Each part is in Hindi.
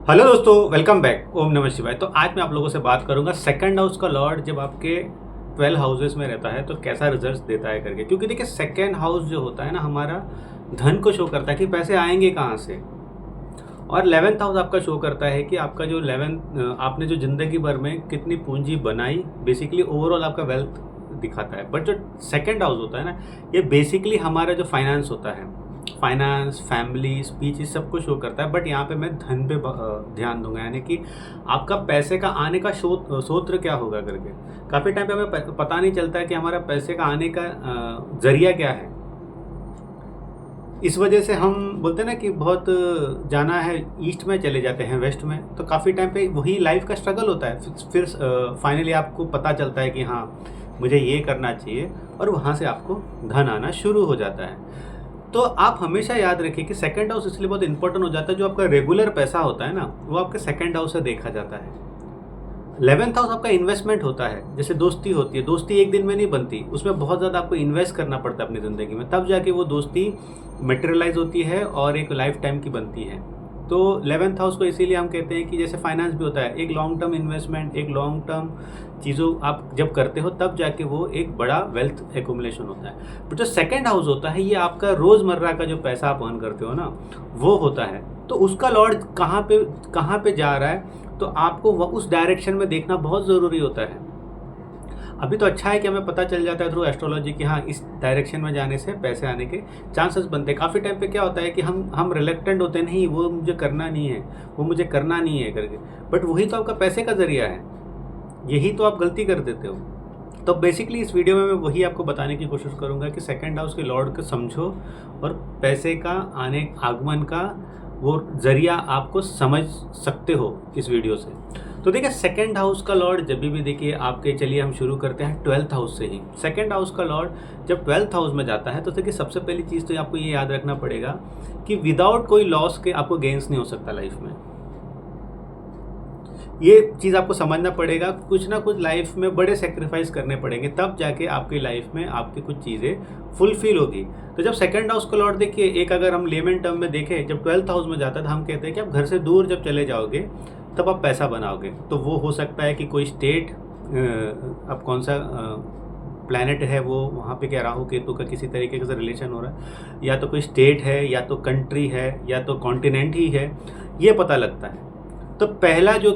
हेलो दोस्तों, वेलकम बैक। ओम नमः शिवाय। तो आज मैं आप लोगों से बात करूंगा सेकंड हाउस का लॉर्ड जब आपके 12 हाउसेस में रहता है तो कैसा रिजल्ट्स देता है करके। क्योंकि देखिए सेकंड हाउस जो होता है ना, हमारा धन को शो करता है कि पैसे आएंगे कहाँ से। और 11th हाउस आपका शो करता है कि आपका जो 11 आपने जो ज़िंदगी भर में कितनी पूंजी बनाई, बेसिकली ओवरऑल आपका वेल्थ दिखाता है। बट जो सेकंड हाउस होता है ना, ये बेसिकली हमारा जो फाइनेंस होता है, फाइनेंस, फैमिली, स्पीच, इस सब को शो करता है। बट यहाँ पे मैं धन पे ध्यान दूंगा, यानी कि आपका पैसे का आने का स्रोत क्या होगा करके। काफ़ी टाइम पे हमें पता नहीं चलता है कि हमारा पैसे का आने का जरिया क्या है। इस वजह से हम बोलते हैं ना कि बहुत जाना है ईस्ट में चले जाते हैं वेस्ट में, तो काफ़ी टाइम पे वही लाइफ का स्ट्रगल होता है। फिर फाइनली आपको पता चलता है कि हाँ, मुझे ये करना चाहिए, और वहाँ से आपको धन आना शुरू हो जाता है। तो आप हमेशा याद रखिए कि सेकंड हाउस इसलिए बहुत इंपॉर्टेंट हो जाता है। जो आपका रेगुलर पैसा होता है ना, वो आपके सेकंड हाउस से देखा जाता है। 11th हाउस आपका इन्वेस्टमेंट होता है। जैसे दोस्ती होती है, दोस्ती एक दिन में नहीं बनती, उसमें बहुत ज़्यादा आपको इन्वेस्ट करना पड़ता है अपनी ज़िंदगी में, तब जाके वो दोस्ती मटेरियलाइज होती है और एक लाइफ टाइम की बनती है। तो 11th हाउस को इसीलिए हम कहते हैं कि जैसे फाइनेंस भी होता है, एक लॉन्ग टर्म इन्वेस्टमेंट, एक लॉन्ग टर्म चीज़ों आप जब करते हो तब जाके वो एक बड़ा वेल्थ एक्यूमुलेशन होता है। बट जो सेकंड हाउस होता है, ये आपका रोज़मर्रा का जो पैसा आप अर्न करते हो ना, वो होता है। तो उसका लॉर्ड कहाँ पे जा रहा है, तो आपको वो उस डायरेक्शन में देखना बहुत ज़रूरी होता है। अभी तो अच्छा है कि हमें पता चल जाता है थ्रू एस्ट्रोलॉजी कि हाँ, इस डायरेक्शन में जाने से पैसे आने के चांसेस बनते हैं। काफ़ी टाइम पे क्या होता है कि हम रिलेक्टेंट होते हैं, नहीं वो मुझे करना नहीं है, वो मुझे करना नहीं है करके। बट वही तो आपका पैसे का ज़रिया है, यही तो आप गलती कर देते हो। तो बेसिकली इस वीडियो में मैं वही आपको बताने की कोशिश करूंगा कि सेकंड हाउस के लॉर्ड को समझो और पैसे का आगमन का वो जरिया आपको समझ सकते हो इस वीडियो से। तो देखिए सेकंड हाउस का लॉर्ड जब भी देखिए आपके, चलिए हम शुरू करते हैं 12th हाउस से ही। सेकंड हाउस का लॉर्ड जब 12th हाउस में जाता है तो देखिए सबसे पहली चीज़ तो आपको ये याद रखना पड़ेगा कि विदाउट कोई लॉस के आपको गेंस नहीं हो सकता लाइफ में। ये चीज़ आपको समझना पड़ेगा। कुछ ना कुछ लाइफ में बड़े सेक्रीफाइस करने पड़ेंगे, तब जाके आपकी लाइफ में आपकी कुछ चीज़ें फुलफिल होगी। तो जब सेकंड हाउस का लॉर्ड देखिए, एक अगर हम लेमन टर्म में देखें, जब 12th हाउस में जाता है तो हम कहते हैं कि आप घर से दूर जब चले जाओगे तब आप पैसा बनाओगे। तो वो हो सकता है कि कोई स्टेट, अब कौन सा प्लैनेट है वो, वहाँ पे क्या राहु केतु का किसी तरीके से रिलेशन हो रहा है, या तो कोई स्टेट है, या तो कंट्री है, या तो कॉन्टिनेंट ही है, ये पता लगता है। तो पहला जो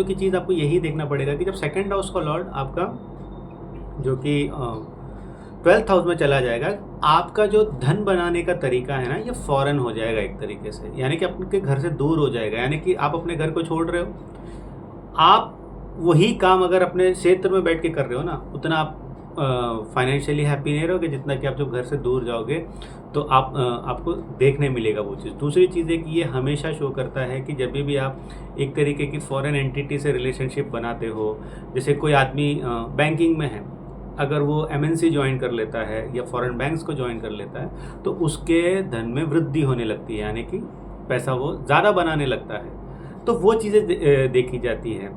कि चीज़ आपको यही देखना पड़ेगा कि जब सेकंड हाउस का लॉर्ड आपका जो कि 12th हाउस में चला जाएगा, आपका जो धन बनाने का तरीका है ना, ये फॉरेन हो जाएगा एक तरीके से, यानी कि आपके घर से दूर हो जाएगा। यानी कि आप अपने घर को छोड़ रहे हो, आप वही काम अगर अपने क्षेत्र में बैठ के कर रहे हो ना, उतना आप फाइनेंशियली हैप्पी नहीं रहोगे जितना कि आप जब घर से दूर जाओगे तो आपको देखने मिलेगा वो चीज़। दूसरी चीज़ है कि ये हमेशा शो करता है कि जब भी आप एक तरीके की फॉरेन एंटिटी से रिलेशनशिप बनाते हो, जैसे कोई आदमी बैंकिंग में है, अगर वो एमएनसी ज्वाइन कर लेता है या फॉरेन बैंक्स को ज्वाइन कर लेता है तो उसके धन में वृद्धि होने लगती है, यानी कि पैसा वो ज़्यादा बनाने लगता है। तो वो चीज़ें देखी जाती है।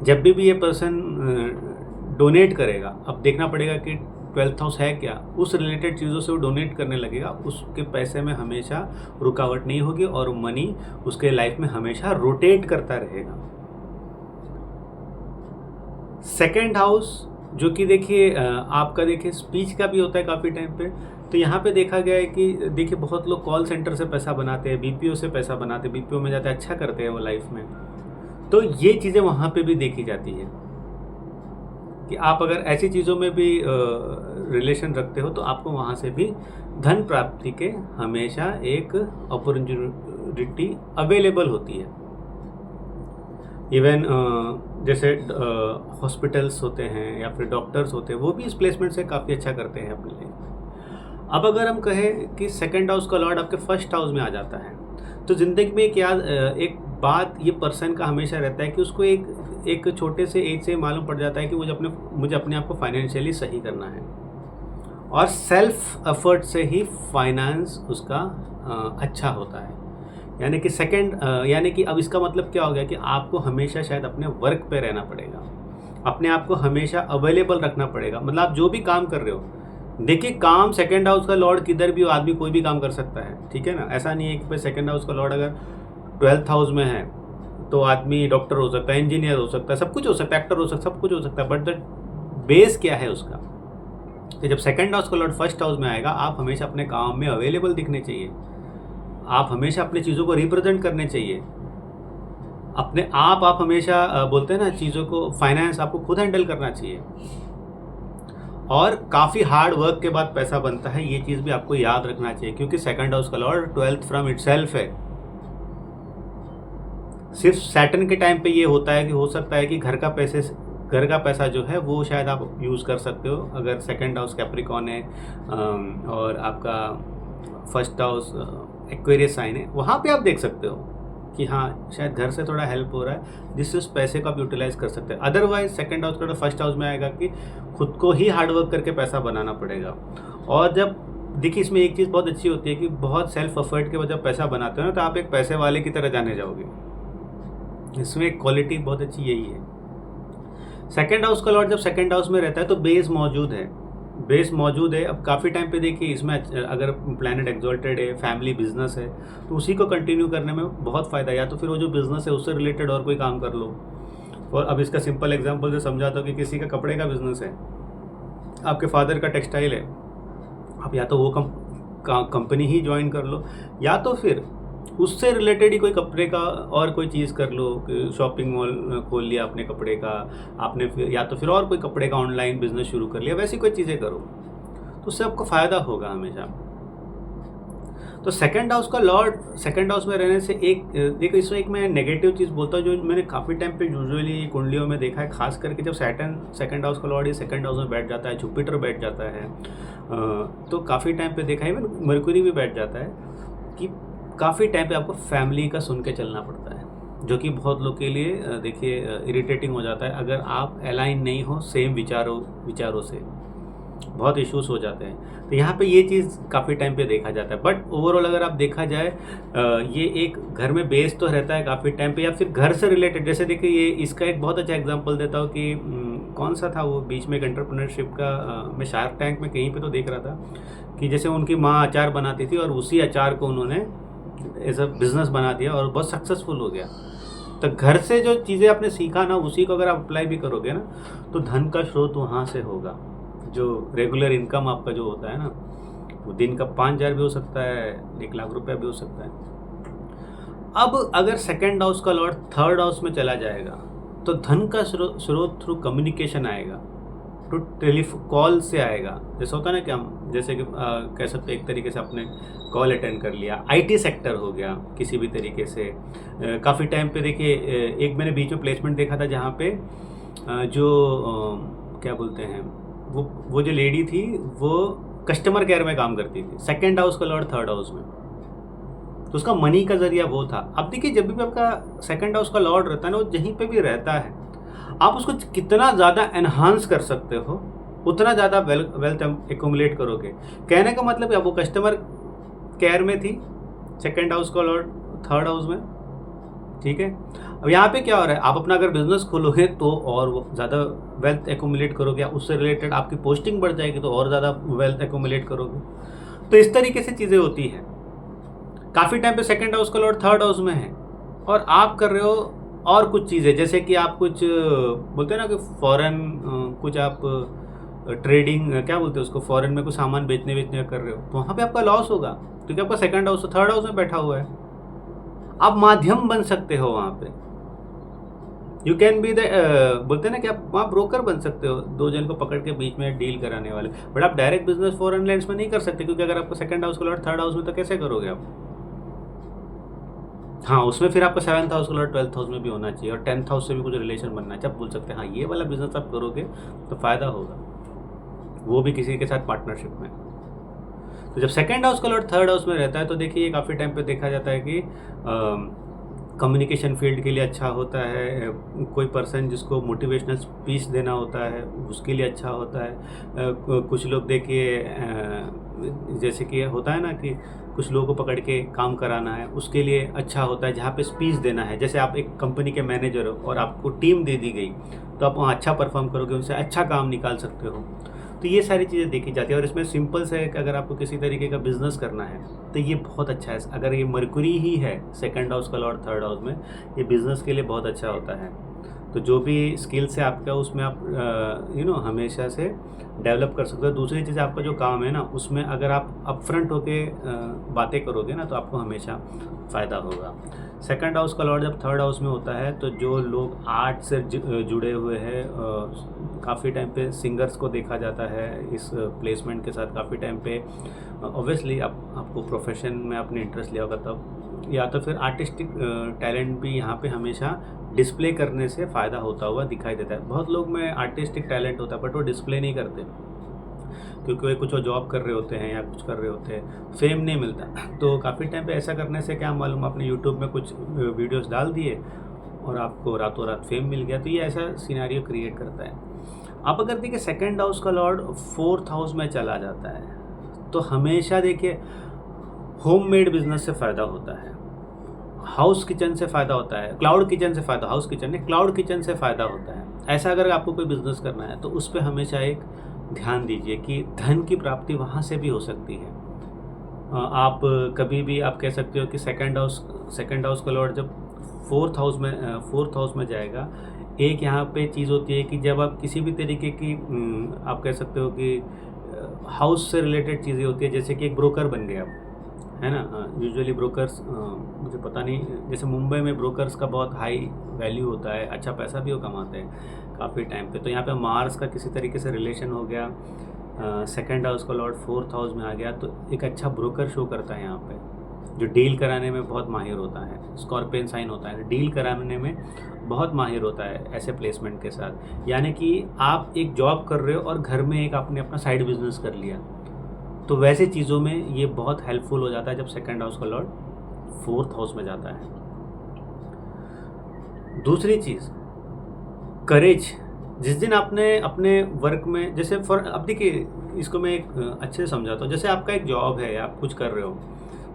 जब भी ये पर्सन डोनेट करेगा, अब देखना पड़ेगा कि 12th हाउस है क्या, उस रिलेटेड चीज़ों से वो डोनेट करने लगेगा, उसके पैसे में हमेशा रुकावट नहीं होगी और मनी उसके लाइफ में हमेशा रोटेट करता रहेगा। सेकंड हाउस जो कि देखिए आपका देखिए स्पीच का भी होता है काफ़ी टाइम पे। तो यहाँ पे देखा गया है कि देखिए बहुत लोग कॉल सेंटर से पैसा बनाते हैं, बीपीओ से पैसा बनाते हैं, बीपीओ में जाते अच्छा करते हैं वो लाइफ में। तो ये चीज़ें वहाँ पे भी देखी जाती है कि आप अगर ऐसी चीज़ों में भी रिलेशन रखते हो तो आपको वहाँ से भी धन प्राप्ति के हमेशा एक अपॉर्चुनिटी अवेलेबल होती है। इवन जैसे हॉस्पिटल्स होते हैं या फिर डॉक्टर्स होते हैं, वो भी इस प्लेसमेंट से काफ़ी अच्छा करते हैं अपने लिए। अब अगर हम कहें कि सेकंड हाउस का लॉर्ड आपके फर्स्ट हाउस में आ जाता है, तो ज़िंदगी में एक बात ये पर्सन का हमेशा रहता है कि उसको एक छोटे से एज से मालूम पड़ जाता है कि मुझे अपने आप को फाइनेंशियली सही करना है, और सेल्फ एफर्ट से ही फाइनेंस उसका अच्छा होता है। यानी कि अब इसका मतलब क्या हो गया कि आपको हमेशा शायद अपने वर्क पे रहना पड़ेगा, अपने आप को हमेशा अवेलेबल रखना पड़ेगा। मतलब आप जो भी काम कर रहे हो, देखिए काम सेकंड हाउस का लॉर्ड किधर भी हो, आदमी कोई भी काम कर सकता है, ठीक है ना। ऐसा नहीं है कि भाई सेकंड हाउस का लॉर्ड अगर 12th हाउस में है तो आदमी डॉक्टर हो सकता है, इंजीनियर हो सकता है, सब कुछ हो सकता है, एक्टर हो सकता है, सब कुछ हो सकता है, बट द बेस क्या है उसका? तो जब सेकंड हाउस का लॉर्ड फर्स्ट हाउस में आएगा, आप हमेशा अपने काम में अवेलेबल दिखने चाहिए, आप हमेशा अपनी चीज़ों को रिप्रेजेंट करने चाहिए, अपने आप हमेशा बोलते हैं ना चीज़ों को, फाइनेंस आपको खुद हैंडल करना चाहिए, और काफ़ी हार्ड वर्क के बाद पैसा बनता है, ये चीज़ भी आपको याद रखना चाहिए, क्योंकि सेकंड हाउस का लॉर्ड 12th फ्रॉम इटसेल्फ है। सिर्फ सैटर्न के टाइम पे ये होता है कि हो सकता है कि घर का पैसा जो है वो शायद आप यूज़ कर सकते हो, अगर सेकंड हाउस कैप्रिकॉन है और आपका फर्स्ट हाउस एक्वेरियस साइन है, वहाँ पे आप देख सकते हो कि हाँ शायद घर से थोड़ा हेल्प हो रहा है, जिससे उस पैसे को आप यूटिलाइज कर सकते हैं। अदरवाइज सेकंड हाउस का फर्स्ट हाउस में आएगा कि खुद को ही हार्डवर्क करके पैसा बनाना पड़ेगा। और जब देखिए इसमें एक चीज़ बहुत अच्छी होती है कि बहुत सेल्फ एफर्ट के बाद जब पैसा बनाते हो ना, तो आप एक पैसे वाले की तरह जाने जाओगे। इसमें एक क्वालिटी बहुत अच्छी यही है। सेकंड हाउस का लॉर्ड जब सेकंड हाउस में रहता है तो बेस मौजूद है। अब काफ़ी टाइम पे देखिए इसमें अगर प्लैनेट एक्सॉल्टेड है, फैमिली बिजनेस है, तो उसी को कंटिन्यू करने में बहुत फ़ायदा है। या तो फिर वो जो बिज़नेस है उससे रिलेटेड और कोई काम कर लो। और अब इसका सिंपल एग्जांपल से समझाता हूँ कि किसी का कपड़े का बिजनेस है, आपके फादर का टेक्सटाइल है, आप या तो वो कंपनी ही ज्वाइन कर लो, या तो फिर उससे रिलेटेड ही कोई कपड़े का और कोई चीज़ कर लो, शॉपिंग मॉल खोल लिया आपने कपड़े का, आपने फिर या तो फिर और कोई कपड़े का ऑनलाइन बिजनेस शुरू कर लिया, वैसी कोई चीज़ें करो, तो उससे आपको फ़ायदा होगा हमेशा। तो सेकंड हाउस का लॉर्ड सेकंड हाउस में रहने से एक देखो, इसमें एक मैं नेगेटिव चीज़ बोलता हूँ जो मैंने काफ़ी टाइम पे यूजुअली कुंडलियों में देखा है, खास करके जब सैटर्न सेकंड हाउस का लॉर्ड ही सेकंड हाउस में बैठ जाता है, जुपिटर बैठ जाता है, तो काफ़ी टाइम पे देखा है, इवन मरकुरी भी बैठ जाता है, कि काफ़ी टाइम पे आपको फैमिली का सुन के चलना पड़ता है, जो कि बहुत लोग के लिए देखिए इरिटेटिंग हो जाता है। अगर आप अलाइन नहीं हो सेम विचारों से, बहुत इश्यूज हो जाते हैं। तो यहाँ पे ये चीज़ काफ़ी टाइम पे देखा जाता है। बट ओवरऑल अगर आप देखा जाए, ये एक घर में बेस तो रहता है काफ़ी टाइम पे, या फिर घर से रिलेटेड। जैसे देखिए ये इसका एक बहुत अच्छा एग्जांपल देता हूँ कि कौन सा था वो बीच में एक एंटरप्रेन्योरशिप का, मैं शार्क टैंक में कहीं पे तो देख रहा था कि जैसे उनकी माँ अचार बनाती थी और उसी अचार को उन्होंने एज अ बिज़नेस बना दिया और बहुत सक्सेसफुल हो गया। तो घर से जो चीज़ें आपने सीखा ना, उसी को अगर आप अप्लाई भी करोगे ना, तो धन का स्रोत वहाँ से होगा। जो रेगुलर इनकम आपका जो होता है ना, वो दिन का 5,000 भी हो सकता है, 1,00,000 रुपया भी हो सकता है। अब अगर सेकंड हाउस का लॉर्ड थर्ड हाउस में चला जाएगा, तो धन का स्रोत थ्रू कम्युनिकेशन आएगा, तो टेलीफोन कॉल से आएगा। जैसे होता है ना कि हम जैसे कि कह सकते हैं एक तरीके से आपने कॉल अटेंड कर लिया, आईटी सेक्टर हो गया किसी भी तरीके से। काफ़ी टाइम पे देखिए एक मैंने बीच में प्लेसमेंट देखा था जहाँ पे क्या बोलते हैं, वो जो लेडी थी वो कस्टमर केयर में काम करती थी, सेकंड हाउस का लॉर्ड थर्ड हाउस में, तो उसका मनी का जरिया वो था। अब देखिए जब भी आपका सेकंड हाउस का लॉर्ड रहता है ना, वो जहीं पे भी रहता है, आप उसको कितना ज़्यादा एनहांस कर सकते हो, उतना ज़्यादा वेल्थ एक्यूमुलेट करोगे। कहने का मतलब अब वो कस्टमर केयर में थी, सेकंड हाउस का लॉर्ड थर्ड हाउस में, ठीक है। अब यहाँ पे क्या हो रहा है, आप अपना अगर बिजनेस खोलोगे तो और वो ज़्यादा वेल्थ एक्यूमुलेट करोगे, उससे रिलेटेड आपकी पोस्टिंग बढ़ जाएगी तो और ज़्यादा वेल्थ एक्यूमुलेट करोगे। तो इस तरीके से चीज़ें होती हैं। काफ़ी टाइम पे सेकंड हाउस का लॉर्ड थर्ड हाउस में है और आप कर रहे हो और कुछ चीज़ें, जैसे कि आप कुछ बोलते हैं ना कि फॉरेन कुछ आप ट्रेडिंग क्या बोलते हैं उसको, फॉरेन में कुछ सामान बेचने कर रहे हो, तो वहाँ पे आपका लॉस होगा क्योंकि आपका सेकंड हाउस थर्ड हाउस में बैठा हुआ है। आप माध्यम बन सकते हो वहाँ पे, यू कैन बी द बोलते हैं ना कि आप वहाँ ब्रोकर बन सकते हो, दो जन को पकड़ के बीच में डील कराने वाले। बट आप डायरेक्ट बिजनेस फॉरेन लैंड्स में नहीं कर सकते, क्योंकि अगर आपका सेकंड हाउस का लॉर्ड थर्ड हाउस में, तो कैसे करोगे आप? हाँ, उसमें फिर आपका 7th हाउस का लॉर्ड 12th हाउस में भी होना चाहिए और 10th हाउस से भी कुछ रिलेशन बनना चाहिए। आप बोल सकते हैं हाँ ये वाला बिजनेस आप करोगे तो फ़ायदा होगा, वो भी किसी के साथ पार्टनरशिप में। तो जब सेकंड हाउस का लॉर्ड थर्ड हाउस में रहता है तो देखिए काफ़ी टाइम पे देखा जाता है कि कम्युनिकेशन फील्ड के लिए अच्छा होता है, कोई पर्सन जिसको मोटिवेशनल स्पीच देना होता है उसके लिए अच्छा होता है। कुछ लोग देखिए जैसे कि होता है ना कि कुछ लोगों को पकड़ के काम कराना है, उसके लिए अच्छा होता है। जहाँ पे स्पीच देना है, जैसे आप एक कंपनी के मैनेजर हो और आपको टीम दे दी गई, तो आप वहाँ अच्छा परफॉर्म करोगे, उनसे अच्छा काम निकाल सकते हो। तो ये सारी चीज़ें देखी जाती है। और इसमें सिंपल से है कि अगर आपको किसी तरीके का बिजनेस करना है तो ये बहुत अच्छा है। अगर ये मरकुरी ही है सेकंड हाउस का लॉर्ड थर्ड हाउस में, ये बिज़नेस के लिए बहुत अच्छा होता है। तो जो भी स्किल्स है आपका उसमें आप हमेशा से डेवलप कर सकते हो। दूसरी चीज़ आपका जो काम है ना उसमें अगर आप अपफ्रंट होके बातें करोगे ना तो आपको हमेशा फ़ायदा होगा। सेकंड हाउस का लॉर्ड जब थर्ड हाउस में होता है तो जो लोग आर्ट से जुड़े हुए हैं, काफ़ी टाइम पे सिंगर्स को देखा जाता है इस प्लेसमेंट के साथ। काफ़ी टाइम पे ऑब्वियसली आपको प्रोफेशन में आपने इंटरेस्ट लिया होगा तब, या तो फिर आर्टिस्टिक टैलेंट भी यहाँ पे हमेशा डिस्प्ले करने से फ़ायदा होता हुआ दिखाई देता है। बहुत लोग में आर्टिस्टिक टैलेंट होता है बट वो डिस्प्ले नहीं करते क्योंकि वे कुछ जॉब कर रहे होते हैं या कुछ कर रहे होते हैं, फेम नहीं मिलता। तो काफ़ी टाइम पे ऐसा करने से क्या मालूम, आपने यूट्यूब में कुछ वीडियोस डाल दिए और आपको रातों रात फेम मिल गया। तो ये ऐसा सिनेरियो क्रिएट करता है। आप अगर देखिए सेकंड हाउस का लॉर्ड फोर्थ हाउस में चला जाता है तो हमेशा देखिए होममेड बिजनेस से फ़ायदा होता है, हाउस किचन से फ़ायदा होता है, क्लाउड किचन से फ़ायदा, हाउस किचन नहीं क्लाउड किचन से फ़ायदा होता है। ऐसा अगर आपको कोई बिज़नेस करना है तो उस पर हमेशा एक ध्यान दीजिए कि धन की प्राप्ति वहाँ से भी हो सकती है। आप कभी भी आप कह सकते हो कि सेकंड हाउस का लॉर्ड जब फोर्थ हाउस में जाएगा, एक यहाँ पे चीज़ होती है कि जब आप किसी भी तरीके की आप कह सकते हो कि हाउस से रिलेटेड चीज़ें होती है, जैसे कि एक ब्रोकर बन गया आप, है ना। यूजुअली ब्रोकर्स, मुझे पता नहीं, जैसे मुंबई में ब्रोकर्स का बहुत हाई वैल्यू होता है, अच्छा पैसा भी वो कमाते हैं काफ़ी टाइम पे। तो यहाँ पे मार्स का किसी तरीके से रिलेशन हो गया, सेकंड हाउस का लॉर्ड फोर्थ हाउस में आ गया तो एक अच्छा ब्रोकर शो करता है यहाँ पे, जो डील कराने में बहुत माहिर होता है। स्कॉर्पियन साइन होता है, डील कराने में बहुत माहिर होता है ऐसे प्लेसमेंट के साथ। यानी कि आप एक जॉब कर रहे हो और घर में एक आपने अपना साइड बिजनेस कर लिया, तो वैसे चीज़ों में ये बहुत हेल्पफुल हो जाता है जब सेकंड हाउस का लॉर्ड फोर्थ हाउस में जाता है। दूसरी चीज़ करेज। जिस दिन आपने अपने वर्क में, जैसे अब देखिए इसको मैं एक अच्छे से समझाता हूँ। जैसे आपका एक जॉब है, आप कुछ कर रहे हो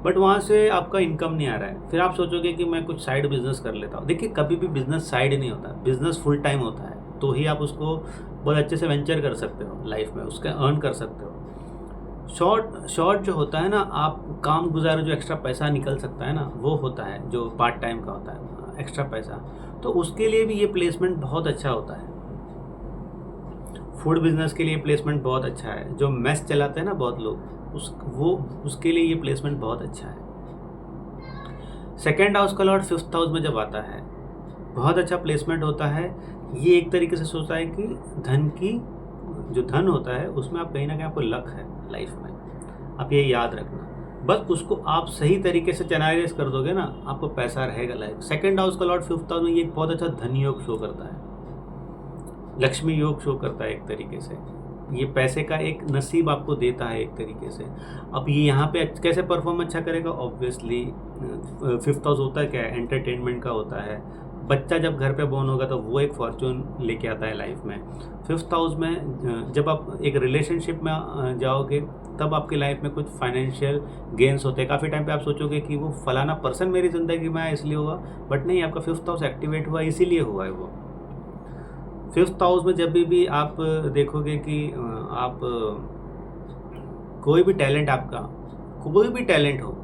बट वहाँ से आपका इनकम नहीं आ रहा है, फिर आप सोचोगे कि मैं कुछ साइड बिजनेस कर लेता हूँ। देखिए कभी भी बिजनेस साइड नहीं होता, बिजनेस फुल टाइम होता है, तो ही आप उसको बहुत अच्छे से वेंचर कर सकते हो लाइफ में, उसका अर्न कर सकते हो। शॉर्ट जो होता है ना, आप काम गुजारो जो एक्स्ट्रा पैसा निकल सकता है ना, वो होता है जो पार्ट टाइम का होता है एक्स्ट्रा पैसा। तो उसके लिए भी ये प्लेसमेंट बहुत अच्छा होता है। फूड बिजनेस के लिए प्लेसमेंट बहुत अच्छा है। जो मेस चलाते हैं ना बहुत लोग, उसके लिए ये प्लेसमेंट बहुत अच्छा है। सेकेंड हाउस का लॉर्ड फिफ्थ हाउस में जब आता है, बहुत अच्छा प्लेसमेंट होता है। ये एक तरीके से सोचता है कि जो धन होता है उसमें आप कहीं ना कहीं आपको लक है लाइफ में, आप ये याद रखना। बस उसको आप सही तरीके से चैनलाइज कर दोगे ना, आपको पैसा रहेगा लाइफ। सेकंड हाउस का लॉर्ड फिफ्थ हाउस में ये बहुत अच्छा धन योग शो करता है, लक्ष्मी योग शो करता है एक तरीके से। ये पैसे का एक नसीब आपको देता है एक तरीके से। अब ये यहाँ पे कैसे परफॉर्म अच्छा करेगा, ऑब्वियसली फिफ्थ हाउस होता है क्या, एंटरटेनमेंट का होता है। बच्चा जब घर पे बोर्न होगा तो वो एक फॉर्चून लेके आता है लाइफ में। फिफ्थ हाउस में जब आप एक रिलेशनशिप में जाओगे तब आपकी लाइफ में कुछ फाइनेंशियल गेंस होते हैं। काफ़ी टाइम पे आप सोचोगे कि वो फलाना पर्सन मेरी ज़िंदगी में आया इसलिए हुआ, बट नहीं, आपका फिफ्थ हाउस एक्टिवेट हुआ इसीलिए हुआ है वो। फिफ्थ हाउस में जब भी आप देखोगे कि आप कोई भी टैलेंट, आपका कोई भी टैलेंट हो,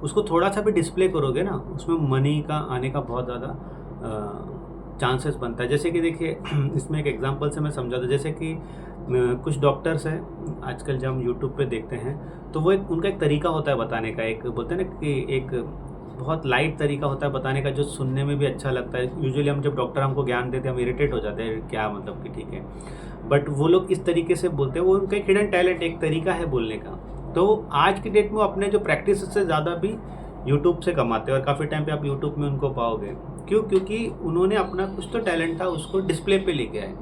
उसको थोड़ा सा भी डिस्प्ले करोगे ना, उसमें मनी का आने का बहुत ज़्यादा चांसेस बनता है। जैसे कि देखिए इसमें एक एग्जांपल से मैं समझाता, जैसे कि कुछ डॉक्टर्स हैं आजकल जब हम यूट्यूब पे देखते हैं तो वो उनका एक तरीका होता है बताने का, एक बोलते हैं ना कि एक बहुत लाइट तरीका होता है बताने का जो सुनने में भी अच्छा लगता है। यूजुअली हम जब डॉक्टर हमको ज्ञान देते हैं हम इरिटेट हो जाते हैं, क्या मतलब कि ठीक है, बट वो लोग इस तरीके से बोलते हैं, वो उनका एक हिडन टैलेंट, एक तरीका है बोलने का। तो आज की डेट में वो अपने जो प्रैक्टिस से ज़्यादा भी यूट्यूब से कमाते हैं और काफ़ी टाइम पे आप यूट्यूब में उनको पाओगे। क्यों? क्योंकि उन्होंने अपना कुछ तो टैलेंट था उसको डिस्प्ले पे लेके आए,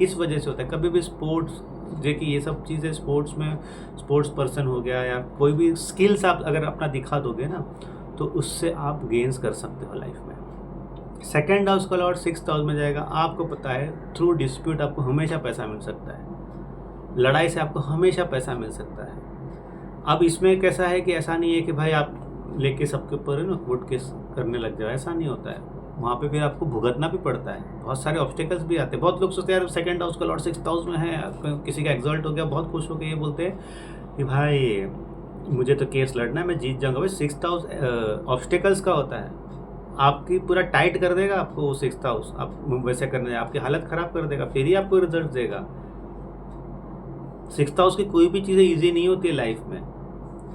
इस वजह से होता है। कभी भी स्पोर्ट्स, जो कि ये सब चीज़ें स्पोर्ट्स में, स्पोर्ट्स पर्सन हो गया या कोई भी स्किल्स आप अगर अपना दिखा दोगे ना तो उससे आप गेन्स कर सकते हो लाइफ में। सेकेंड हाउस का लॉर्ड सिक्स्थ हाउस में जाएगा, आपको पता है थ्रू डिस्प्यूट आपको हमेशा पैसा मिल सकता है, लड़ाई से आपको हमेशा पैसा मिल सकता है। अब इसमें कैसा है कि ऐसा नहीं है कि भाई आप लेके सबके ऊपर है ना कोर्ट केस करने लग जाओ, ऐसा नहीं होता है। वहाँ पे फिर आपको भुगतना भी पड़ता है, बहुत सारे ऑब्स्टेकल्स भी आते हैं। बहुत लोग सोचते हैं यार सेकंड हाउस का लॉर्ड 6th हाउस में है, किसी का एग्जॉल्ट हो गया, बहुत खुश हो के ये बोलते हैं कि भाई मुझे तो केस लड़ना है, मैं जीत जाऊँगा। भाई 6th हाउस ऑब्स्टेकल्स का होता है, आपकी पूरा टाइट कर देगा आपको वो 6th हाउस, आप वैसे करने आपकी हालत ख़राब कर देगा, फिर ही आपको रिजल्ट देगा। 6th हाउस की कोई भी चीज़ें ईजी नहीं होती है लाइफ में।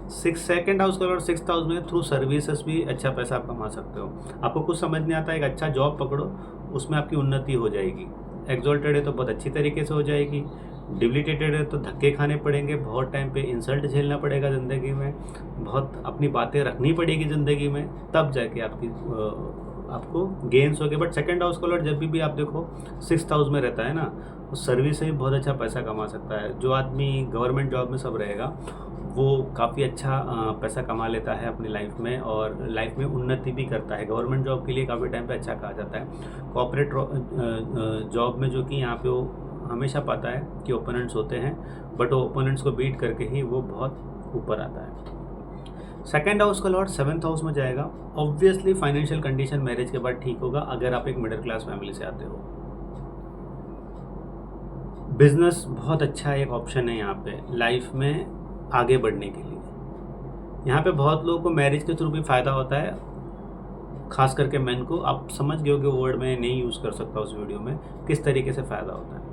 सेकंड हाउस का लॉर्ड 6th हाउस में थ्रू सर्विसेज भी अच्छा पैसा आप कमा सकते हो। आपको कुछ समझ नहीं आता, एक अच्छा जॉब पकड़ो, उसमें आपकी उन्नति हो जाएगी। एक्सॉल्टेड है तो बहुत अच्छी तरीके से हो जाएगी, डिबिलिटेटेड है तो धक्के खाने पड़ेंगे, बहुत टाइम पे इंसल्ट झेलना पड़ेगा ज़िंदगी में, बहुत अपनी बातें रखनी पड़ेगी ज़िंदगी में, तब जाके आपको गेन्स हो गए। बट सेकंड हाउस का लॉर्ड जब भी आप देखो 6th हाउस में रहता है ना, उस सर्विस से भी बहुत अच्छा पैसा कमा सकता है। जो आदमी गवर्नमेंट जॉब में सब रहेगा वो काफ़ी अच्छा पैसा कमा लेता है अपनी लाइफ में, और लाइफ में उन्नति भी करता है। गवर्नमेंट जॉब के लिए काफ़ी टाइम पे अच्छा कहा जाता है। कॉर्पोरेट जॉब में जो कि यहाँ पे वो हमेशा पाता है कि ओपोनेंट्स होते हैं, बट वो ओपोनेंट्स को बीट करके ही वो बहुत ऊपर आता है। सेकंड हाउस का लॉर्ड 7th हाउस में जाएगा। ऑब्वियसली फाइनेंशियल कंडीशन मैरिज के बाद ठीक होगा अगर आप एक मिडिल क्लास फैमिली से आते हो। बिजनेस बहुत अच्छा एक ऑप्शन है यहाँ पे लाइफ में आगे बढ़ने के लिए। यहाँ पे बहुत लोगों को मैरिज के थ्रू भी फ़ायदा होता है, खास करके मैन को। आप समझ गए होगे वर्ड मैं नहीं यूज़ कर सकता उस वीडियो में, किस तरीके से फ़ायदा होता है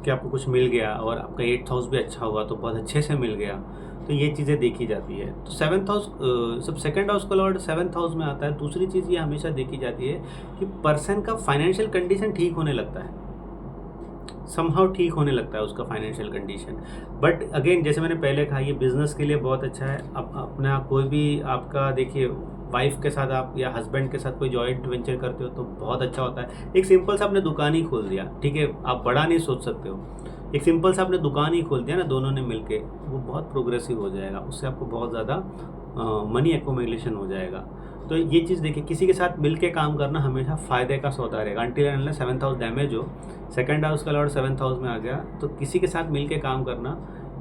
कि आपको कुछ मिल गया और आपका 8th हाउस भी अच्छा हुआ तो बहुत अच्छे से मिल गया, तो ये चीज़ें देखी जाती है। तो 7th हाउस सब सेकंड हाउस का लॉर्ड 7th हाउस में आता है। दूसरी चीज़ ये हमेशा देखी जाती है कि पर्सन का फाइनेंशियल कंडीशन ठीक होने लगता है, समहाउ ठीक होने लगता है उसका फाइनेंशियल कंडीशन। बट अगेन जैसे मैंने पहले कहा, ये बिज़नेस के लिए बहुत अच्छा है। अब अपना कोई भी आपका देखिए वाइफ के साथ आप या हस्बैंड के साथ कोई जॉइंट वेंचर करते हो तो बहुत अच्छा होता है। एक सिंपल सा आपने दुकान ही खोल दिया, ठीक है, आप बड़ा नहीं सोच सकते हो, एक सिंपल सा आपने दुकान ही खोल दिया ना दोनों ने मिलके, वो बहुत प्रोग्रेसिव हो जाएगा, उससे आपको बहुत ज़्यादा मनी एक्यूमुलेशन हो जाएगा। तो ये चीज़ देखिए, किसी के साथ मिल के काम करना हमेशा फ़ायदे का सौदा रहेगा। Until and unless 7th house damage हो, सेकंड हाउस का लॉर्ड 7th हाउस में आ गया तो किसी के साथ मिल के काम करना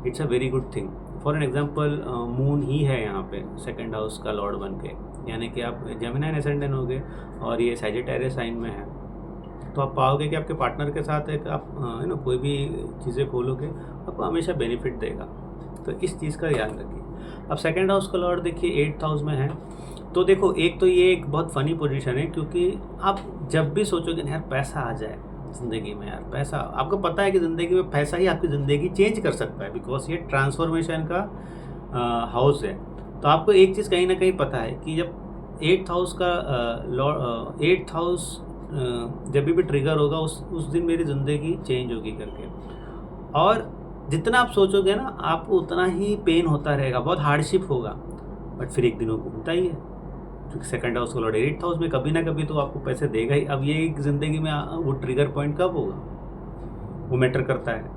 it's a very good thing. For an example moon ही है यहाँ पे सेकंड हाउस का लॉर्ड बन के, यानी कि आप जेमिनी एसेंडेंट हो गए और ये सैजिटेरियस साइन में है, तो आप पाओगे कि आपके पार्टनर के साथ एक आप कोई भी चीज़ें खोलोगे आपको हमेशा बेनिफिट देगा। तो इस चीज़ का ध्यान रखिए। अब सेकंड हाउस का लॉर्ड देखिए 8th हाउस में है, तो देखो एक तो ये एक बहुत फ़नी पोजीशन है, क्योंकि आप जब भी सोचोगे ना यार पैसा आ जाए ज़िंदगी में, यार पैसा, आपको पता है कि ज़िंदगी में पैसा ही आपकी ज़िंदगी चेंज कर सकता है, बिकॉज ये ट्रांसफॉर्मेशन का हाउस है। तो आपको एक चीज़ कहीं ना कहीं पता है कि जब 8th हाउस का 8th हाउस जब भी ट्रिगर होगा उस दिन मेरी ज़िंदगी चेंज होगी करके। और जितना आप सोचोगे ना आपको उतना ही पेन होता रहेगा, बहुत हार्डशिप होगा, बट फिर एक दिन वो घूमता ही है, क्योंकि सेकंड हाउस का लॉर्ड 8th हाउस में कभी ना कभी तो आपको पैसे देगा ही। अब ये ज़िंदगी में वो ट्रिगर पॉइंट कब होगा वो मैटर करता है।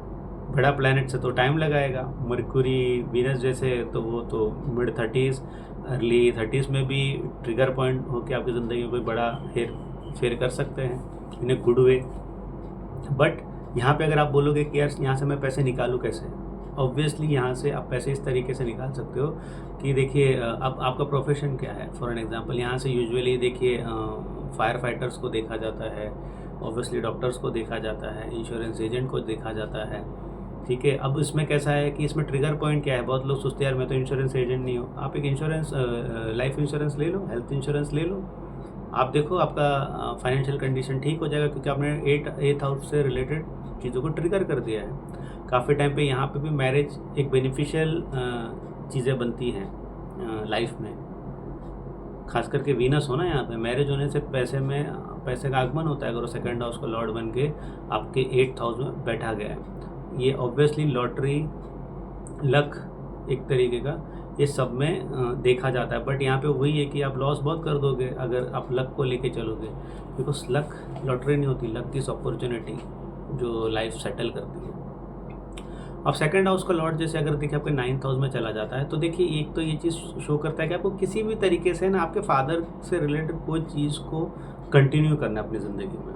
बड़ा प्लैनेट से तो टाइम लगाएगा, मरकुरी वीनस जैसे तो वो तो मिड 30s अर्ली 30s में भी ट्रिगर पॉइंट होकर आपकी ज़िंदगी में कोई बड़ा हेर फेर कर सकते हैं इन ए गुड वे। बट यहाँ पे अगर आप बोलोगे कि यार यहाँ से मैं पैसे निकालूँ कैसे, ऑब्वियसली यहाँ से आप पैसे इस तरीके से निकाल सकते हो कि देखिए अब आपका प्रोफेशन क्या है। फॉर एन एग्जांपल यहाँ से यूजुअली देखिए फायर फाइटर्स को देखा जाता है, ऑब्वियसली डॉक्टर्स को देखा जाता है, इंश्योरेंस एजेंट को देखा जाता है, ठीक है। अब इसमें कैसा है कि इसमें ट्रिगर पॉइंट क्या है, बहुत लोग सोचते हैं यार मैं तो इंश्योरेंस एजेंट नहीं हूँ। आप एक इंश्योरेंस लाइफ इंश्योरेंस ले लो, हेल्थ इंश्योरेंस ले लो, आप देखो आपका फाइनेंशियल कंडीशन ठीक हो जाएगा, क्योंकि आपने 8th हाउस से रिलेटेड चीज़ों को ट्रिगर कर दिया है। काफ़ी टाइम पे यहाँ पे भी मैरिज एक बेनिफिशियल चीज़ें बनती हैं लाइफ में, खास करके वीनस हो ना यहाँ पे, मैरिज होने से पैसे का आगमन होता है अगर वो सेकंड हाउस का लॉर्ड बन के आपके 8th हाउस में बैठा गया है। ये ऑब्वियसली लॉटरी लक एक तरीके का ये सब में देखा जाता है, बट यहाँ पे वही है कि आप लॉस बहुत कर दोगे अगर आप लक को लेके चलोगे, बिकॉज लक लॉटरी नहीं होती, लक इज़ अपॉर्चुनिटी जो लाइफ सेटल करती है। अब सेकंड हाउस का लॉर्ड जैसे अगर देखिए आपके 9th हाउस में चला जाता है, तो देखिए एक तो ये चीज़ शो करता है कि आपको किसी भी तरीके से ना आपके फादर से रिलेटेड कोई चीज़ को कंटिन्यू करना है अपनी ज़िंदगी में,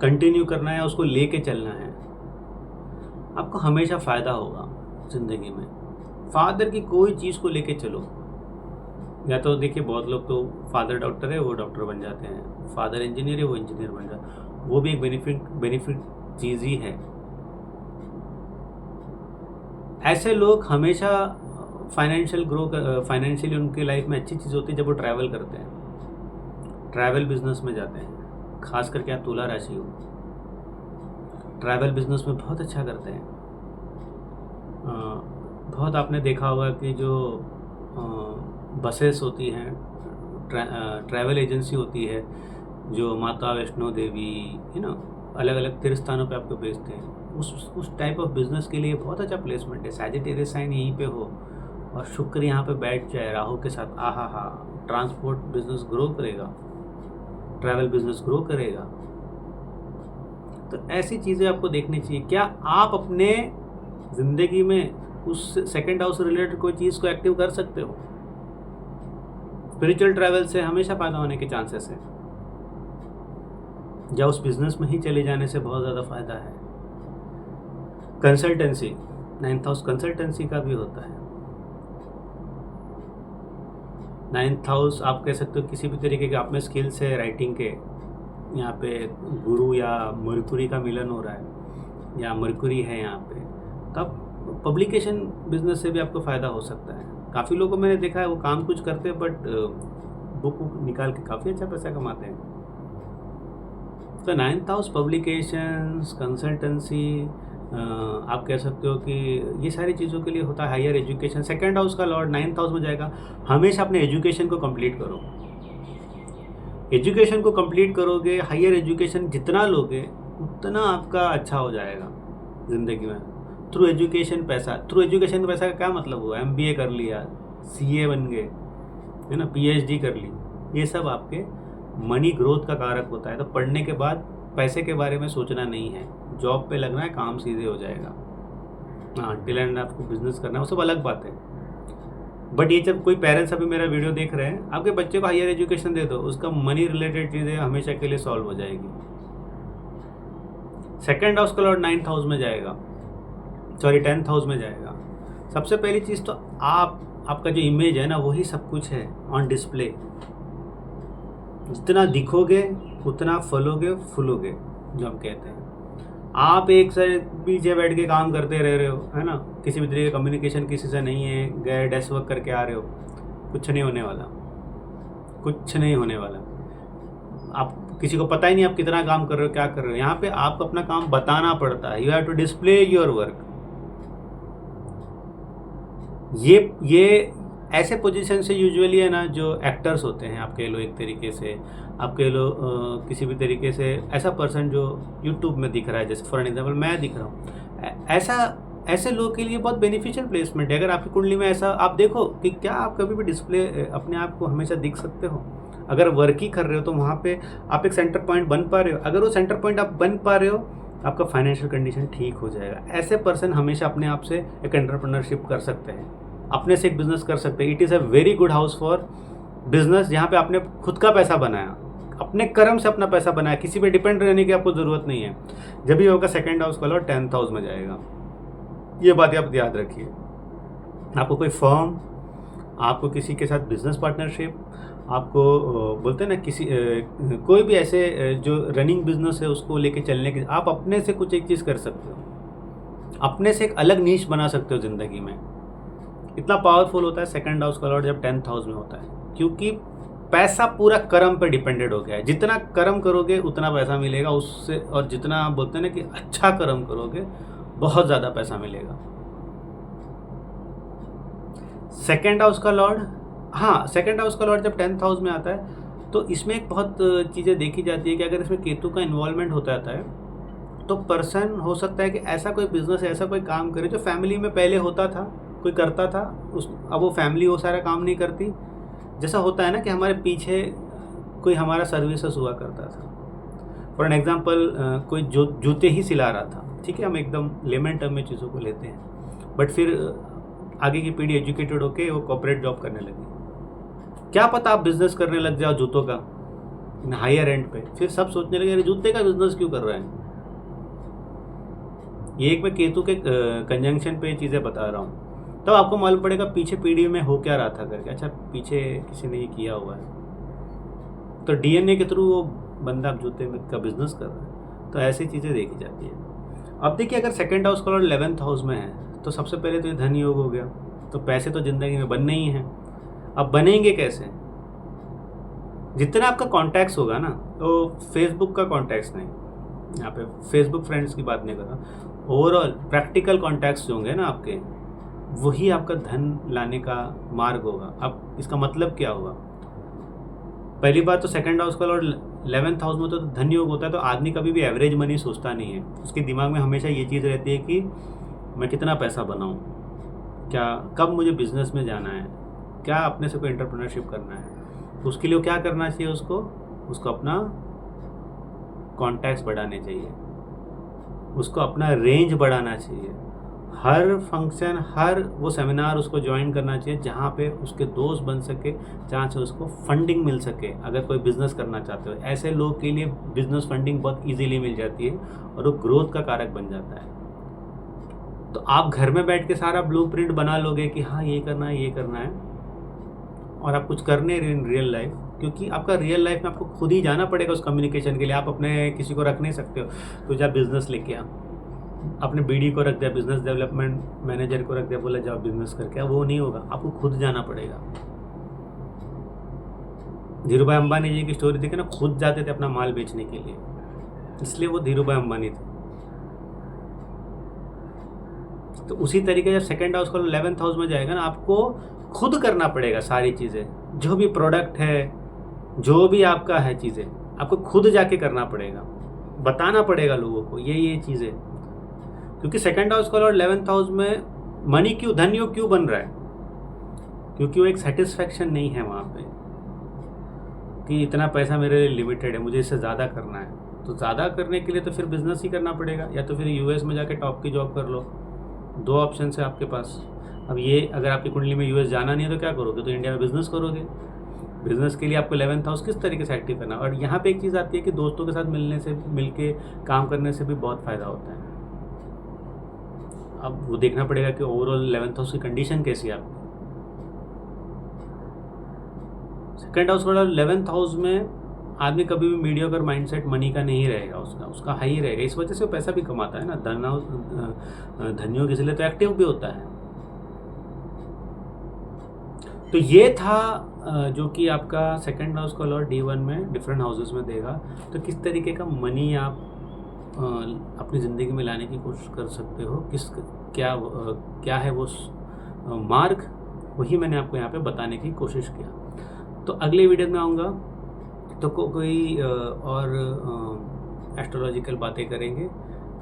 कंटिन्यू करना है, उसको लेके चलना है, आपको हमेशा फ़ायदा होगा ज़िंदगी में। फादर की कोई चीज़ को लेके चलो, या तो देखिए बहुत लोग तो फादर डॉक्टर है वो डॉक्टर बन जाते हैं, फादर इंजीनियर है वो इंजीनियर बन जाते हैं, वो भी एक बेनिफिट चीज़ ही है। ऐसे लोग हमेशा फाइनेंशियली उनकी लाइफ में अच्छी चीज़ होती है जब वो ट्रैवल करते हैं, ट्रैवल बिजनेस में जाते हैं। खास करके आप तुला राशि हो, ट्रैवल बिजनेस में बहुत अच्छा करते हैं। बहुत आपने देखा होगा कि जो बसेस होती हैं, ट्रैवल एजेंसी होती है जो माता वैष्णो देवी है ना, अलग अलग तीर्थ स्थानों पे आपको भेजते हैं, उस टाइप ऑफ बिजनेस के लिए बहुत अच्छा प्लेसमेंट है। सैजिटेरियस साइन यहीं पे हो और शुक्र यहाँ पे बैठ जाए राहु के साथ, आहा हा, ट्रांसपोर्ट बिजनेस ग्रो करेगा, ट्रैवल बिजनेस ग्रो करेगा। तो ऐसी चीज़ें आपको देखनी चाहिए। क्या आप अपने ज़िंदगी में उस सेकंड हाउस से रिलेटेड कोई चीज़ को एक्टिव कर सकते हो? स्पिरिचुअल ट्रैवल से हमेशा फ़ायदा होने के चांसेस है, या उस बिजनेस में ही चले जाने से बहुत ज़्यादा फ़ायदा है। कंसल्टेंसी, 9th हाउस कंसल्टेंसी का भी होता है। 9th हाउस आप कह सकते हो किसी भी तरीके के आप में स्किल्स है राइटिंग के, यहाँ पे गुरु या मरकुरी का मिलन हो रहा है या मरकुरी है यहाँ पे, तब पब्लिकेशन बिजनेस से भी आपको फ़ायदा हो सकता है। काफ़ी लोगों को मैंने देखा है वो काम कुछ करते हैं बट बुक निकाल के काफ़ी अच्छा पैसा कमाते हैं। तो 9th हाउस पब्लिकेशंस, कंसल्टेंसी, आप कह सकते हो कि ये सारी चीज़ों के लिए होता है। हायर एजुकेशन, सेकंड हाउस का लॉर्ड 9th हाउस में जाएगा। हमेशा अपने एजुकेशन को कंप्लीट करो, एजुकेशन को कंप्लीट करोगे, हायर एजुकेशन जितना लोगे उतना आपका अच्छा हो जाएगा ज़िंदगी में। थ्रू एजुकेशन पैसा, थ्रू एजुकेशन पैसा का क्या मतलब हुआ? MBA कर लिया, CA बन गए, है ना, PhD कर ली, ये सब आपके मनी ग्रोथ का कारक होता है। तो पढ़ने के बाद पैसे के बारे में सोचना नहीं है, जॉब पे लगना है, काम सीधे हो जाएगा। हाँ, टिल एंड आपको बिजनेस करना है, वो सब अलग बात है। बट ये जब कोई पेरेंट्स अभी मेरा वीडियो देख रहे हैं, आपके बच्चे को हायर एजुकेशन दे दो, उसका मनी रिलेटेड चीज़ें हमेशा के लिए सॉल्व हो जाएगी। सेकंड हाउस का लॉर्ड 9th हाउस में जाएगा, 10th हाउस में जाएगा। सबसे पहली चीज़ तो आपका जो इमेज है ना, वही सब कुछ है ऑन डिस्प्ले। जितना दिखोगे उतना फलोगे फूलोगे, जो हम कहते हैं। आप एक से पीछे बैठ के काम करते रह रहे हो, है ना, किसी भी तरीके का कम्युनिकेशन किसी से नहीं है, गए डेस्क वर्क करके आ रहे हो, कुछ नहीं होने वाला, कुछ नहीं होने वाला। आप किसी को पता ही नहीं आप कितना काम कर रहे हो, क्या कर रहे हो। यहाँ पे आपको अपना काम बताना पड़ता है, you have to display your work. ये ऐसे पोजीशन से यूजुअली है ना, जो एक्टर्स होते हैं, आप कह लो एक तरीके से, आप कह लो किसी भी तरीके से ऐसा पर्सन जो यूट्यूब में दिख रहा है, जैसे फॉर एग्जाम्पल मैं दिख रहा हूँ, ऐसे लोगों के लिए बहुत बेनिफिशियल प्लेसमेंट है। अगर आपकी कुंडली में ऐसा आप देखो कि क्या आप कभी भी डिस्प्ले अपने आप को हमेशा दिख सकते हो। अगर वर्क ही कर रहे हो तो वहाँ पे आप एक सेंटर पॉइंट बन पा रहे हो। अगर वो सेंटर पॉइंट आप बन पा रहे हो, आपका फाइनेंशियल कंडीशन ठीक हो जाएगा। ऐसे पर्सन हमेशा अपने आप से एक एंटरप्रेन्योरशिप कर सकते हैं, अपने से एक बिजनेस कर सकते हैं। It is a very good house for business, जहाँ पे आपने खुद का पैसा बनाया, अपने कर्म से अपना पैसा बनाया, किसी पे डिपेंड रहने की आपको ज़रूरत नहीं है। जब भी होगा सेकंड हाउस का लॉर्ड 10th हाउस में जाएगा। ये बात आप याद रखिए। आपको कोई फर्म, आपको किसी के साथ बिजनेस पार्टनरशिप, आपको बोलते हैं ना किसी कोई भी ऐसे जो रनिंग बिजनेस है उसको लेके चलने के, आप अपने से कुछ एक चीज़ कर सकते हो, अपने से एक अलग नीश बना सकते हो ज़िंदगी में। इतना पावरफुल होता है सेकंड हाउस का लॉर्ड जब 10th हाउस में होता है, क्योंकि पैसा पूरा कर्म पे डिपेंडेड हो गया है। जितना कर्म करोगे उतना पैसा मिलेगा उससे, और जितना बोलते हैं ना कि अच्छा कर्म करोगे बहुत ज़्यादा पैसा मिलेगा। सेकंड हाउस का लॉर्ड, हाँ, सेकंड हाउस का लॉर्ड जब 10th हाउस में आता है तो इसमें एक बहुत चीज़ें देखी जाती है कि अगर इसमें केतु का इन्वॉल्वमेंट होता रहता है तो पर्सन हो सकता है कि ऐसा कोई बिजनेस, ऐसा कोई काम करे जो फैमिली में पहले होता था, कोई करता था, अब वो फैमिली वो सारा काम नहीं करती। जैसा होता है ना कि हमारे पीछे कोई हमारा सर्विसेज हुआ करता था। फॉर एन एग्जांपल कोई जूते ही सिला रहा था, ठीक है, हम एकदम लेमन टर्म में चीज़ों को लेते हैं, बट फिर आगे की पीढ़ी एजुकेटेड होके वो कॉर्पोरेट जॉब करने लगी। क्या पता आप बिजनेस करने लग जाओ जूतों का हायर एंड पे, फिर सब सोचने लगे अरे जूते का बिजनेस क्यों कर रहे हैं। ये एक मैं केतु के कंजंक्शन पे चीज़ें बता रहा हूँ। तब आपको मालूम पड़ेगा पीछे पीढ़ी में हो क्या रहा था करके। अच्छा, पीछे किसी ने ये किया हुआ है, तो डीएनए के थ्रू वो बंदा अब जूते में का बिजनेस कर रहा है। तो ऐसी चीज़ें देखी जाती है। अब देखिए, अगर सेकंड हाउस का लॉर्ड 11th हाउस में है तो सबसे पहले तो ये धन योग हो गया। तो पैसे तो ज़िंदगी में बनने ही हैं। अब बनेंगे कैसे? जितना आपका कॉन्टैक्ट्स होगा ना, तो फेसबुक का कॉन्टैक्ट्स नहीं, यहाँ पे फेसबुक फ्रेंड्स की बात नहीं कर रहा, ओवरऑल प्रैक्टिकल कॉन्टैक्ट्स जो होंगे ना आपके, वही आपका धन लाने का मार्ग होगा। अब इसका मतलब क्या होगा? पहली बात तो सेकंड हाउस का लॉर्ड 11th हाउस में तो धन योग होता है, तो आदमी कभी भी एवरेज मनी सोचता नहीं है। उसके दिमाग में हमेशा ये चीज़ रहती है कि मैं कितना पैसा बनाऊं, क्या कब मुझे बिजनेस में जाना है, क्या अपने से कोई एंटरप्रेन्योरशिप करना है। तो उसके लिए क्या करना चाहिए? उसको अपना कॉन्टैक्ट्स बढ़ाने चाहिए, उसको अपना रेंज बढ़ाना चाहिए। हर फंक्शन, हर वो सेमिनार उसको ज्वाइन करना चाहिए जहाँ पे उसके दोस्त बन सके, जहाँ से उसको फंडिंग मिल सके। अगर कोई बिज़नेस करना चाहते हो, ऐसे लोग के लिए बिज़नेस फंडिंग बहुत इजीली मिल जाती है और वो ग्रोथ का कारक बन जाता है। तो आप घर में बैठ के सारा ब्लूप्रिंट बना लोगे कि हाँ ये करना है, ये करना है, और आप कुछ करने इन रियल लाइफ, क्योंकि आपका रियल लाइफ में आपको खुद ही जाना पड़ेगा उस कम्युनिकेशन के लिए। आप अपने किसी को रख नहीं सकते हो। तो जब बिज़नेस लेके आ, अपने बीडी को रख दिया, बिजनेस डेवलपमेंट मैनेजर को रख दिया, बोला जाओ बिजनेस करके, वो नहीं होगा, आपको खुद जाना पड़ेगा। धीरू भाई अंबानी जी की स्टोरी देखिए ना, खुद जाते थे अपना माल बेचने के लिए, इसलिए वो धीरू भाई अंबानी थे। तो उसी तरीके जब सेकंड हाउस का 11th हाउस में जाएगा ना, आपको खुद करना पड़ेगा सारी चीज़ें। जो भी प्रोडक्ट है, जो भी आपका है चीज़ें, आपको खुद जाके करना पड़ेगा, बताना पड़ेगा लोगों को ये चीज़ें। क्योंकि सेकंड हाउस का लॉर्ड 11th हाउस में मनी क्यों, धन योग क्यों बन रहा है? क्योंकि वो एक सेटिस्फैक्शन नहीं है वहाँ पे कि इतना पैसा मेरे लिए लिमिटेड है, मुझे इससे ज़्यादा करना है। तो ज़्यादा करने के लिए तो फिर बिजनेस ही करना पड़ेगा, या तो फिर यूएस में जाके टॉप की जॉब कर लो। 2 ऑप्शन है आपके पास। अब ये अगर आपकी कुंडली में यूएस जाना नहीं है तो क्या करोगे? तो इंडिया में बिजनेस करोगे। बिजनेस के लिए आपको 11th हाउस किस तरीके से एक्टिव करना है। और यहाँ पे एक चीज़ आती है कि दोस्तों के साथ मिल के काम करने से भी बहुत फ़ायदा होता है। अब वो देखना पड़ेगा कि ओवरऑल 11th हाउस की कंडीशन कैसी है आपकी। सेकंड हाउस वाला 11th हाउस में आदमी कभी भी मीडियोकर माइंडसेट मनी का नहीं रहेगा, उसका हाई रहेगा। इस वजह से वो पैसा भी कमाता है ना। धनियों इसलिए तो एक्टिव भी होता है। तो ये था जो कि आपका सेकंड हाउस का लॉर्ड D1 में डिफरेंट हाउसेस में देगा। तो किस तरीके का मनी आप अपनी ज़िंदगी में लाने की कोशिश कर सकते हो, क्या है वो मार्ग, वही मैंने आपको यहाँ पे बताने की कोशिश किया। तो अगले वीडियो में आऊँगा तो कोई और एस्ट्रोलॉजिककल बातें करेंगे।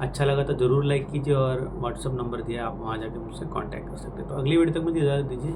अच्छा लगा तो ज़रूर लाइक कीजिए, और व्हाट्सअप नंबर दिया, आप वहाँ जाके मुझसे कांटेक्ट कर सकते हैं। तो अगली वीडियो तक मुझे इजाज़त दीजिए।